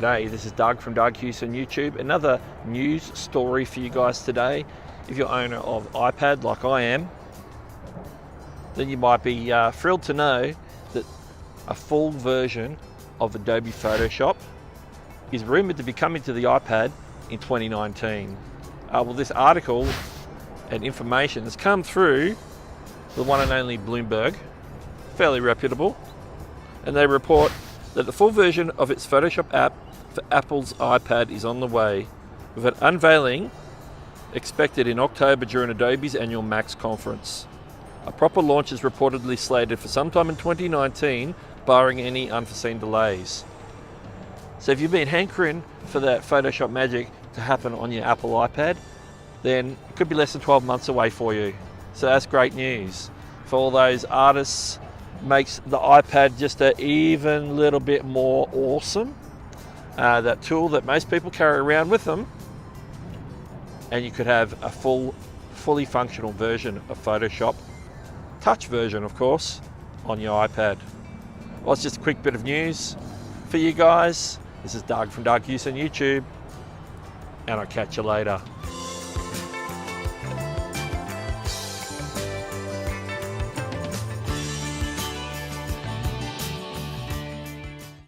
G'day, this is Doug from Doug Hewson YouTube. Another news story for you guys today. If you're owner of iPad like I am, then you might be thrilled to know that a full version of Adobe Photoshop is rumoured to be coming to the iPad in 2019. Well, this article and information has come through the one and only Bloomberg, fairly reputable, and they report that the full version of its Photoshop app for Apple's iPad is on the way, with an unveiling expected in October during Adobe's annual Max conference. A proper launch is reportedly slated for sometime in 2019, barring any unforeseen delays. So if you've been hankering for that Photoshop magic to happen on your Apple iPad, then it could be less than 12 months away for you. So that's great news. For all those artists, makes the iPad just an even little bit more awesome. That tool that most people carry around with them, and you could have a fully functional version of Photoshop, touch version of course, on your iPad. Well, it's just a quick bit of news for you guys. This is Doug from Doug Hewson YouTube, and I'll catch you later.